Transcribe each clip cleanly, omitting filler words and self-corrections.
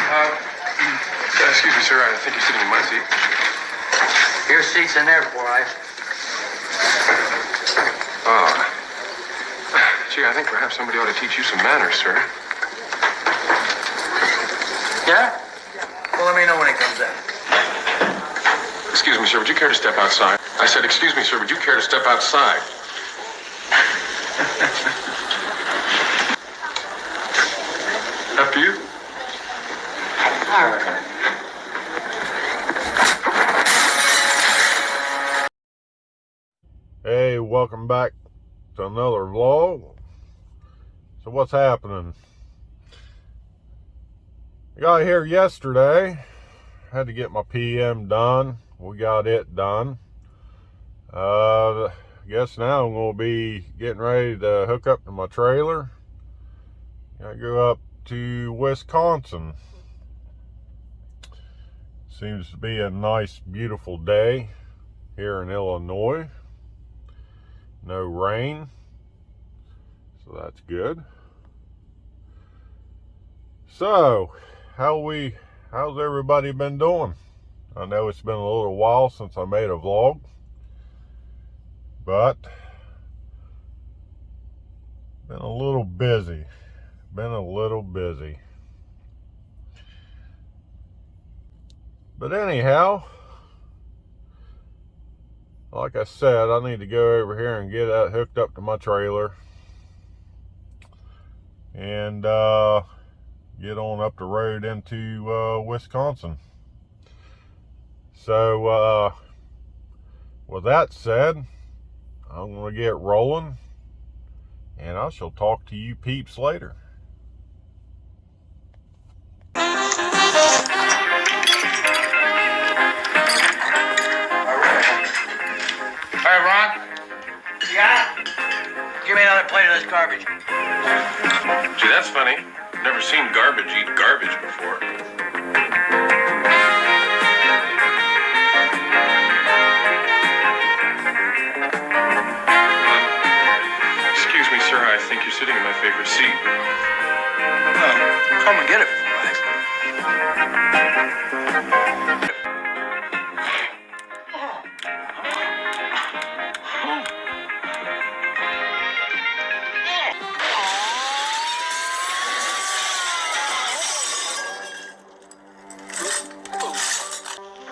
Excuse me, sir. I think you're sitting in my seat. Your seat's in there, boy. Oh. Gee, I think perhaps somebody ought to teach you some manners, sir. Yeah? Well, let me know when it comes in. Excuse me, sir. Would you care to step outside? I said, excuse me, sir. Would you care to step outside? Up to you. All right. Hey, welcome back to another vlog. So what's happening? I got here yesterday. Had to get my PM done. We got it done. I guess now I'm going to be getting ready to hook up to my trailer. Gotta go up to Wisconsin. Seems to be a nice, beautiful day here in Illinois. No rain, so that's good. So, how's everybody been doing? I know it's been a little while since I made a vlog, but been a little busy. But anyhow, like I said, I need to go over here and get hooked up to my trailer and get on up the road into Wisconsin. So with that said, I'm going to get rolling, and I shall talk to you peeps later. All right, Ron? Yeah? Give me another plate of this garbage. Gee, that's funny. Never seen garbage eat garbage before. Excuse me, sir. I think you're sitting in my favorite seat. Well, come and get it.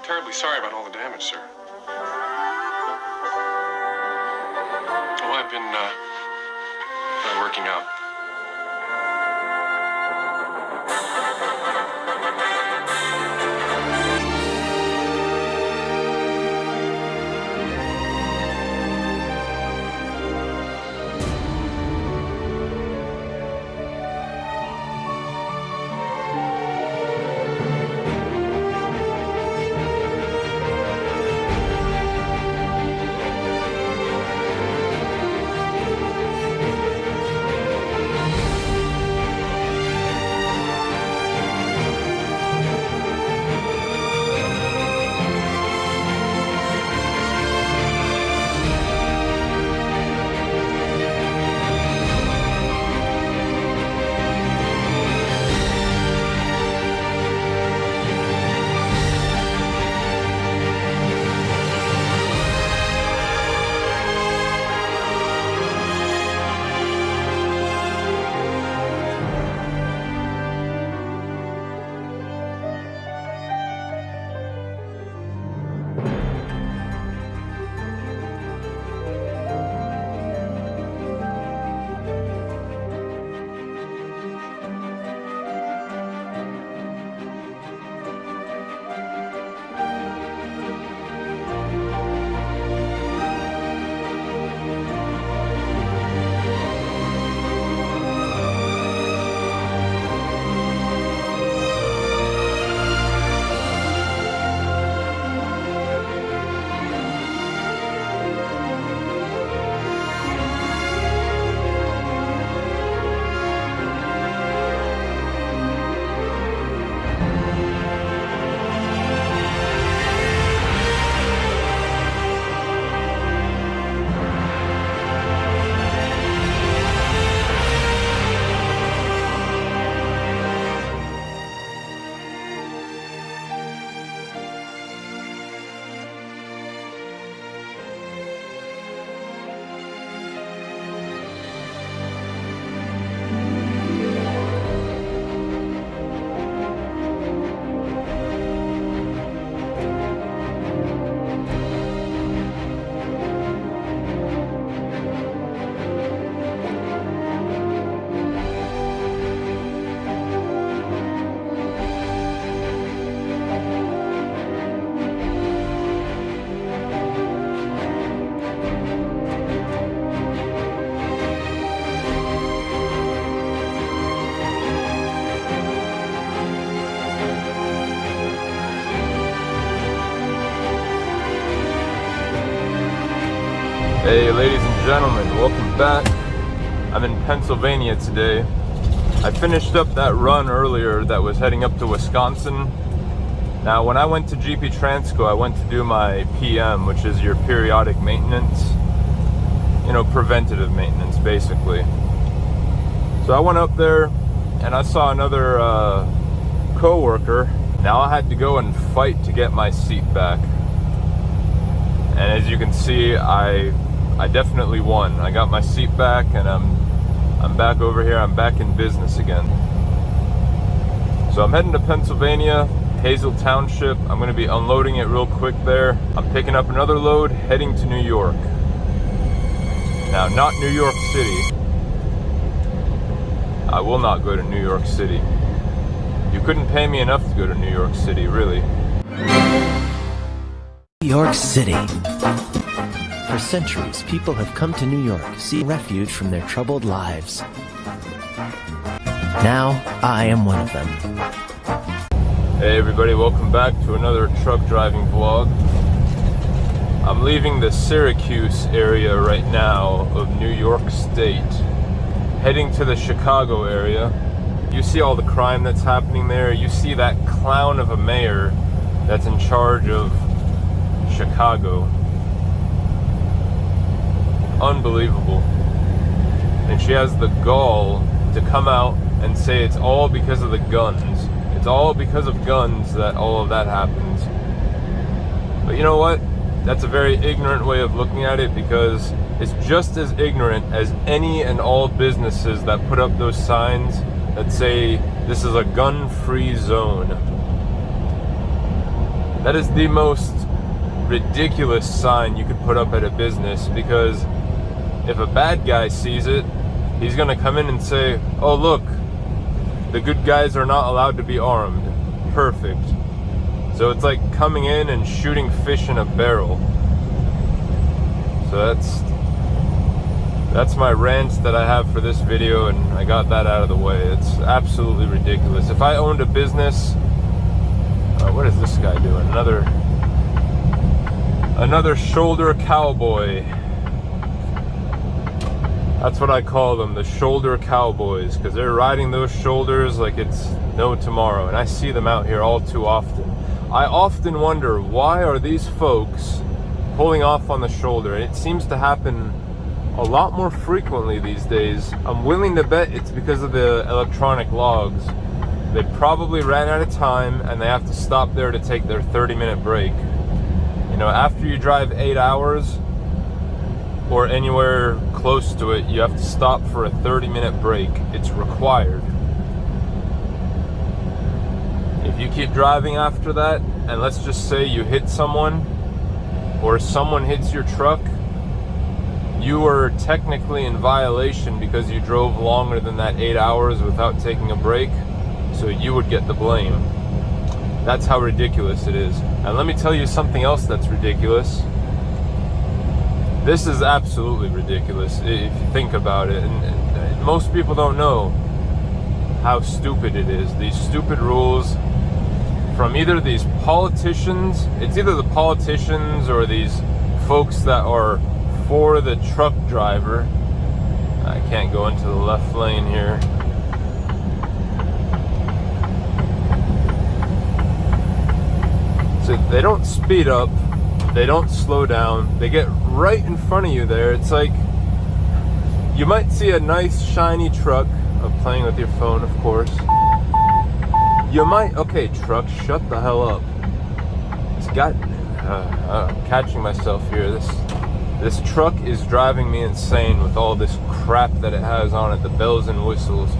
Terribly sorry about all the damage, sir. Oh, I've been working out. Hey ladies and gentlemen, welcome back. I'm in Pennsylvania today. I finished up that run earlier that was heading up to Wisconsin. Now when I went to GP Transco, I went to do my PM, which is your periodic maintenance, preventative maintenance basically. So I went up there and I saw another co-worker. Now I had to go and fight to get my seat back. And as you can see, I definitely won. I got my seat back and I'm back over here. I'm back in business again. So I'm heading to Pennsylvania, Hazel Township. I'm going to be unloading it real quick there. I'm picking up another load, heading to New York. Now, not New York City. I will not go to New York City. You couldn't pay me enough to go to New York City, really. New York City. For centuries, people have come to New York, seeking refuge from their troubled lives. Now, I am one of them. Hey everybody, welcome back to another truck driving vlog. I'm leaving the Syracuse area right now of New York State, heading to the Chicago area. You see all the crime that's happening there. You see that clown of a mayor that's in charge of Chicago. Unbelievable. And she has the gall to come out and say it's all because of the guns. It's all because of guns that all of that happens. But you know what? That's a very ignorant way of looking at it, because it's just as ignorant as any and all businesses that put up those signs that say this is a gun-free zone. That is the most ridiculous sign you could put up at a business, because if a bad guy sees it, he's gonna come in and say, oh look, the good guys are not allowed to be armed. Perfect. So it's like coming in and shooting fish in a barrel. So that's my rant that I have for this video, and I got that out of the way. It's absolutely ridiculous. If I owned a business, what is this guy doing? Another shoulder cowboy. That's what I call them, the shoulder cowboys, because they're riding those shoulders like it's no tomorrow, and I see them out here all too often. I often wonder, why are these folks pulling off on the shoulder? It seems to happen a lot more frequently these days. I'm willing to bet it's because of the electronic logs. They probably ran out of time and they have to stop there to take their 30-minute break. After you drive 8 hours or anywhere close to it, you have to stop for a 30-minute break. It's required. If you keep driving after that, and let's just say you hit someone, or someone hits your truck, you are technically in violation because you drove longer than that 8 hours without taking a break, so you would get the blame. That's how ridiculous it is. And let me tell you something else that's ridiculous. This is absolutely ridiculous if you think about it, and most people don't know how stupid it is. These stupid rules from either these politicians, it's either the politicians or these folks that are for the truck driver. I can't go into the left lane here. So they don't speed up, they don't slow down, they get right in front of you there. It's like, you might see a nice shiny truck. I'm playing with your phone, of course. You might, okay, truck, shut the hell up. It's got, I'm catching myself here. This truck is driving me insane with all this crap that it has on it, the bells and whistles.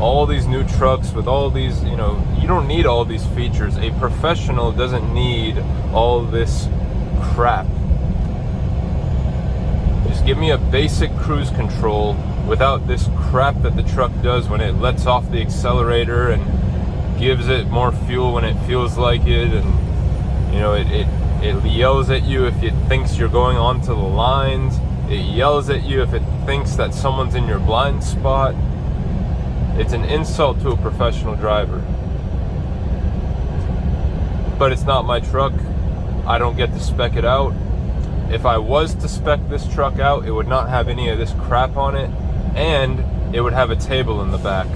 All these new trucks with all these, you don't need all these features. A professional doesn't need all this crap. Just give me a basic cruise control without this crap that the truck does when it lets off the accelerator and gives it more fuel when it feels like it, and it yells at you if it thinks you're going onto the lines. It yells at you if it thinks that someone's in your blind spot. It's an insult to a professional driver. But it's not my truck. I don't get to spec it out. if I was to spec this truck out, it would not have any of this crap on it, and it would have a table in the back.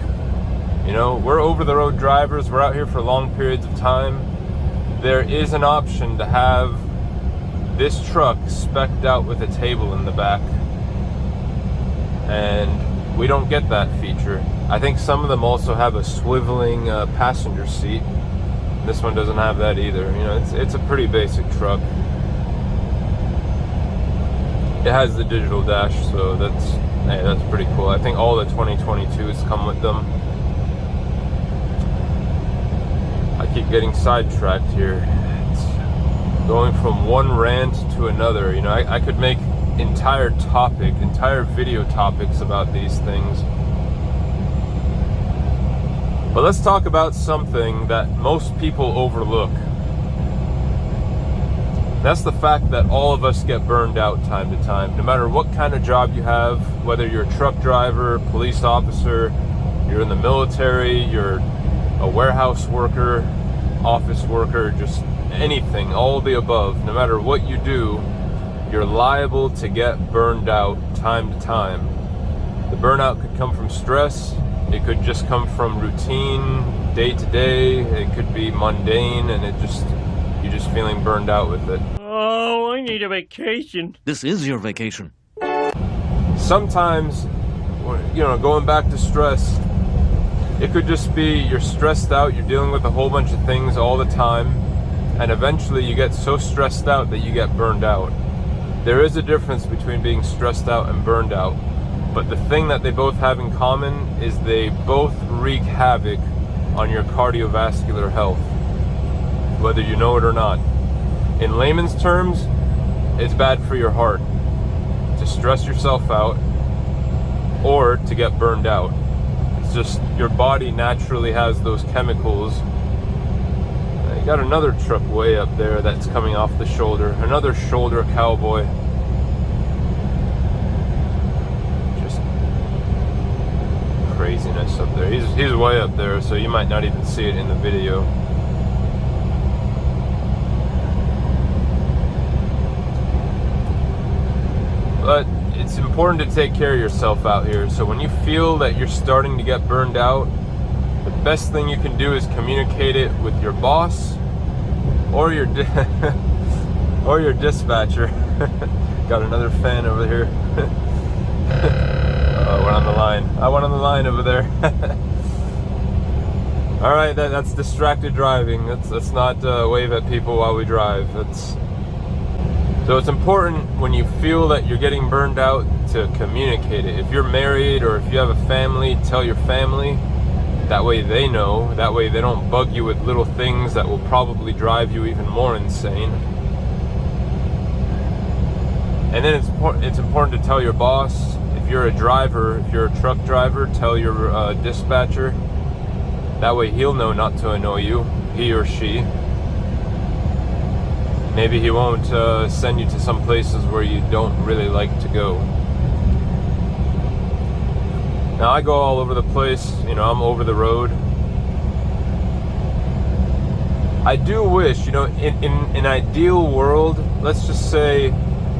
You know, we're over-the-road drivers. We're out here for long periods of time. There is an option to have this truck spec'd out with a table in the back, and we don't get that feature. I think some of them also have a swiveling passenger seat. This one doesn't have that either. You know, it's a pretty basic truck. It has the digital dash, so that's pretty cool. I think all the 2022s come with them. I keep getting sidetracked here. It's going from one rant to another. You know, I could make entire video topics about these things. But let's talk about something that most people overlook. That's the fact that all of us get burned out time to time. No matter what kind of job you have, whether you're a truck driver, police officer, you're in the military, you're a warehouse worker, office worker, just anything, all the above. No matter what you do, you're liable to get burned out time to time. The burnout could come from stress. It could just come from routine, day to day. It could be mundane, and you're just feeling burned out with it. Oh, I need a vacation. This is your vacation. Sometimes, you know, going back to stress, it could just be you're stressed out, you're dealing with a whole bunch of things all the time, and eventually you get so stressed out that you get burned out. There is a difference between being stressed out and burned out, but the thing that they both have in common is they both wreak havoc on your cardiovascular health, whether you know it or not. In layman's terms, it's bad for your heart to stress yourself out or to get burned out. It's just your body naturally has those chemicals. You got another truck way up there that's coming off the shoulder, another shoulder cowboy. Just craziness up there. He's way up there, so you might not even see it in the video. But it's important to take care of yourself out here. So when you feel that you're starting to get burned out, the best thing you can do is communicate it with your boss or your or your dispatcher. Got another fan over here. I went on the line. I went on the line over there. All right, that's distracted driving. Let's not wave at people while we drive. So it's important when you feel that you're getting burned out to communicate it. If you're married or if you have a family, tell your family. That way they know. That way they don't bug you with little things that will probably drive you even more insane. And then it's important to tell your boss. If you're a driver, if you're a truck driver, tell your dispatcher. That way he'll know not to annoy you, he or she. Maybe he won't send you to some places where you don't really like to go. Now I go all over the place, you know, I'm over the road. I do wish, you know, in an ideal world, let's just say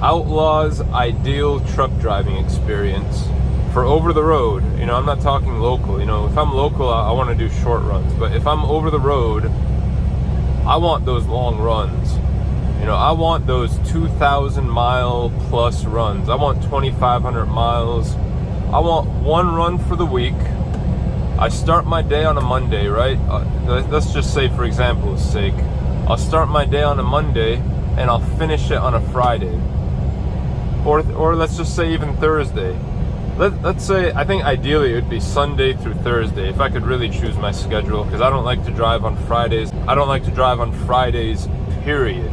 Outlaw's ideal truck driving experience for over the road. You know, I'm not talking local. You know, if I'm local, I want to do short runs. But if I'm over the road, I want those long runs. You know, I want those 2,000 mile plus runs. I want 2,500 miles. I want one run for the week. I start my day on a Monday, right? Let's just say, for example's sake, I'll start my day on a Monday and I'll finish it on a Friday. Or let's just say even Thursday. Let's say, I think ideally it would be Sunday through Thursday if I could really choose my schedule, because I don't like to drive on Fridays. I don't like to drive on Fridays, period.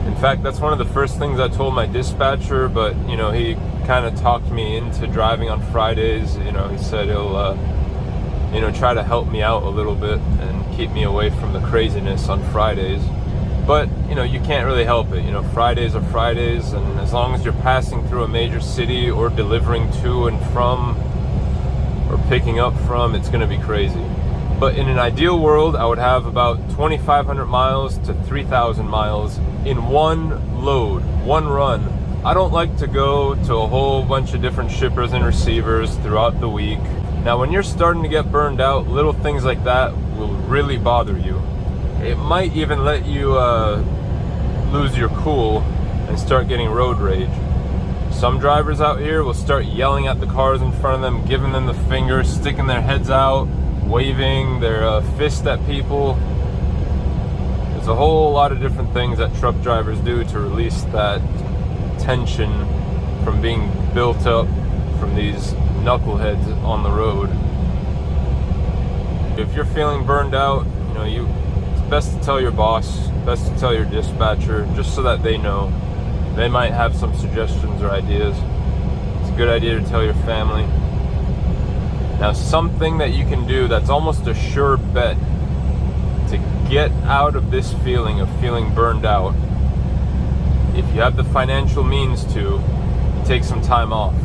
In fact, that's one of the first things I told my dispatcher, but, you know, he kind of talked me into driving on Fridays. You know, he said he'll, you know, try to help me out a little bit and keep me away from the craziness on Fridays. But, you know, you can't really help it. You know, Fridays are Fridays, and as long as you're passing through a major city or delivering to and from or picking up from, it's going to be crazy. But in an ideal world, I would have about 2,500 miles to 3,000 miles in one load, one run. I don't like to go to a whole bunch of different shippers and receivers throughout the week. Now, when you're starting to get burned out, little things like that will really bother you. It might even let you lose your cool and start getting road rage. Some drivers out here will start yelling at the cars in front of them, giving them the finger, sticking their heads out, waving their fist at people. There's a whole lot of different things that truck drivers do to release that tension from being built up from these knuckleheads on the road. If you're feeling burned out, it's best to tell your boss, best to tell your dispatcher, just so that they know. They might have some suggestions or ideas. It's a good idea to tell your family. Now, something that you can do that's almost a sure bet to get out of this feeling of feeling burned out, if you have the financial means to, take some time off.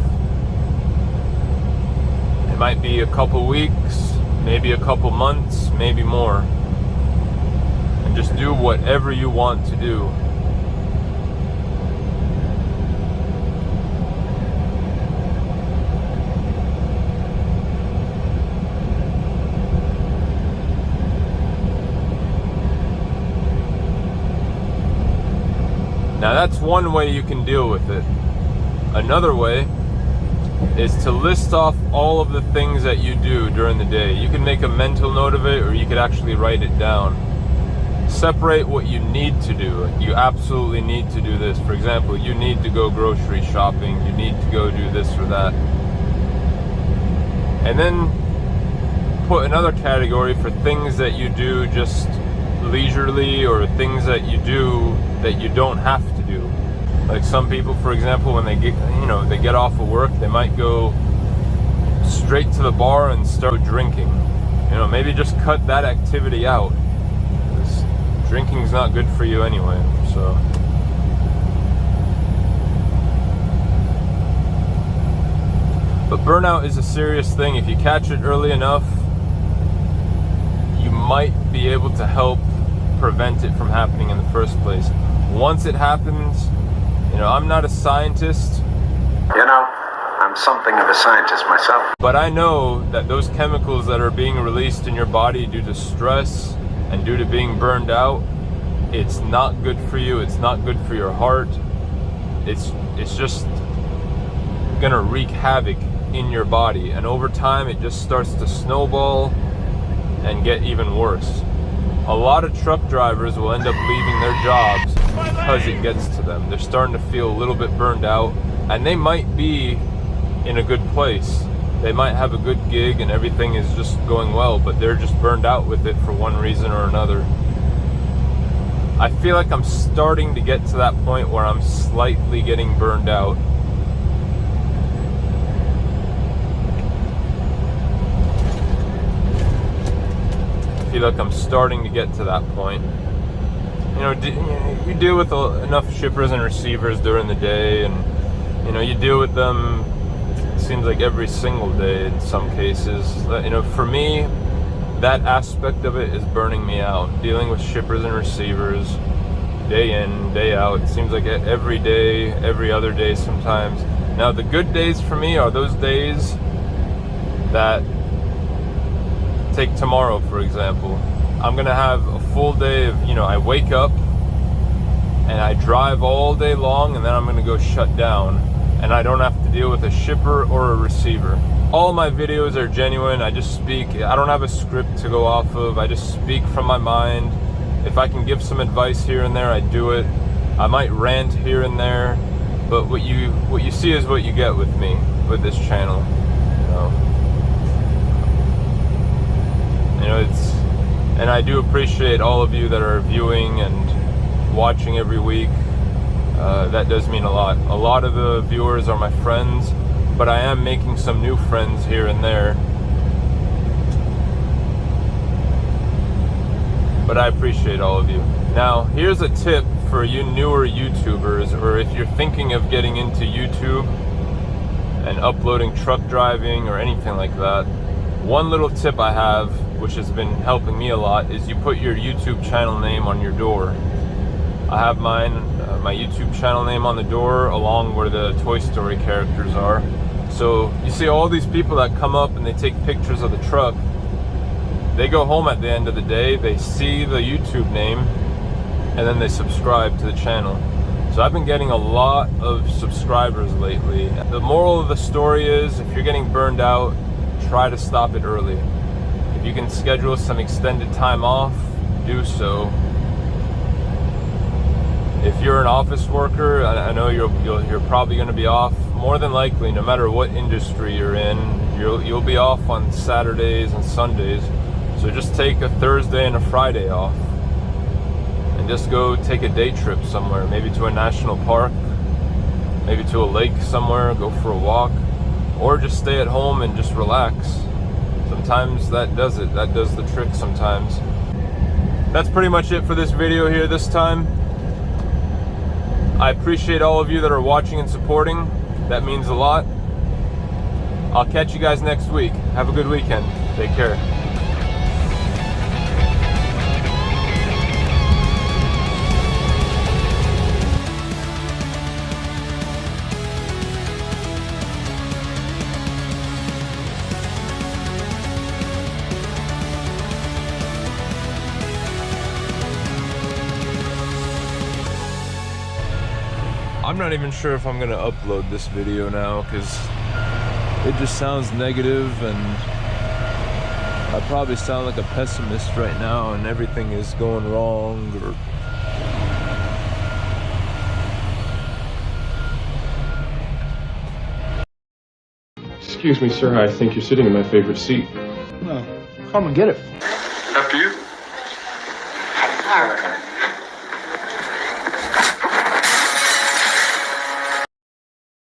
It might be a couple weeks, maybe a couple months, maybe more. And just do whatever you want to do. Now, that's one way you can deal with it. Another way is to list off all of the things that you do during the day. You can make a mental note of it, or you could actually write it down. Separate what you need to do. You absolutely need to do this. For example, you need to go grocery shopping. You need to go do this or that. And then put another category for things that you do just leisurely, or things that you do that you don't have to do. Like some people, for example, when they get off of work, they might go straight to the bar and start drinking. Maybe just cut that activity out. Because drinking's not good for you anyway. So but burnout is a serious thing. If you catch it early enough, you might be able to help prevent it from happening in the first place. Once it happens, I'm not a scientist. I'm something of a scientist myself. But I know that those chemicals that are being released in your body due to stress and due to being burned out, it's not good for you. It's not good for your heart. It's just gonna wreak havoc in your body. And over time, it just starts to snowball and get even worse. A lot of truck drivers will end up leaving their jobs because it gets to them. They're starting to feel a little bit burned out, and they might be in a good place. They might have a good gig and everything is just going well, but they're just burned out with it for one reason or another. I feel like I'm starting to get to that point where I'm slightly getting burned out. I feel like I'm starting to get to that point. You deal with enough shippers and receivers during the day, and you deal with them, it seems like every single day in some cases. For me, that aspect of it is burning me out. Dealing with shippers and receivers day in, day out. It seems like every day, every other day sometimes. Now, the good days for me are those days that, take tomorrow, for example. I'm gonna have a full day of, I wake up and I drive all day long, and then I'm gonna go shut down, and I don't have to deal with a shipper or a receiver. All my videos are genuine. I just speak. I don't have a script to go off of. I just speak from my mind. If I can give some advice here and there, I do it. I might rant here and there, but what you see is what you get with me, with this channel. And I do appreciate all of you that are viewing and watching every week. That does mean a lot. A lot of the viewers are my friends, but I am making some new friends here and there. But I appreciate all of you. Now, here's a tip for you newer YouTubers, or if you're thinking of getting into YouTube and uploading truck driving or anything like that. One little tip I have which has been helping me a lot, is you put your YouTube channel name on your door. I have mine, my YouTube channel name on the door along where the Toy Story characters are. So you see all these people that come up and they take pictures of the truck. They go home at the end of the day, they see the YouTube name, and then they subscribe to the channel. So I've been getting a lot of subscribers lately. The moral of the story is, if you're getting burned out, try to stop it early. If you can schedule some extended time off, do so. If you're an office worker, I know you're probably going to be off. More than likely, no matter what industry you're in, you'll be off on Saturdays and Sundays. So just take a Thursday and a Friday off, and just go take a day trip somewhere, maybe to a national park, maybe to a lake somewhere, go for a walk, or just stay at home and just relax. Sometimes that does it, that does the trick sometimes. That's pretty much it for this video here this time. I appreciate all of you that are watching and supporting. That means a lot. I'll catch you guys next week. Have a good weekend. Take care. I'm not even sure if I'm gonna upload this video now because it just sounds negative, and I probably sound like a pessimist right now and everything is going wrong. Or Excuse me, sir. I think you're sitting in my favorite seat. Well, come and get it. After you.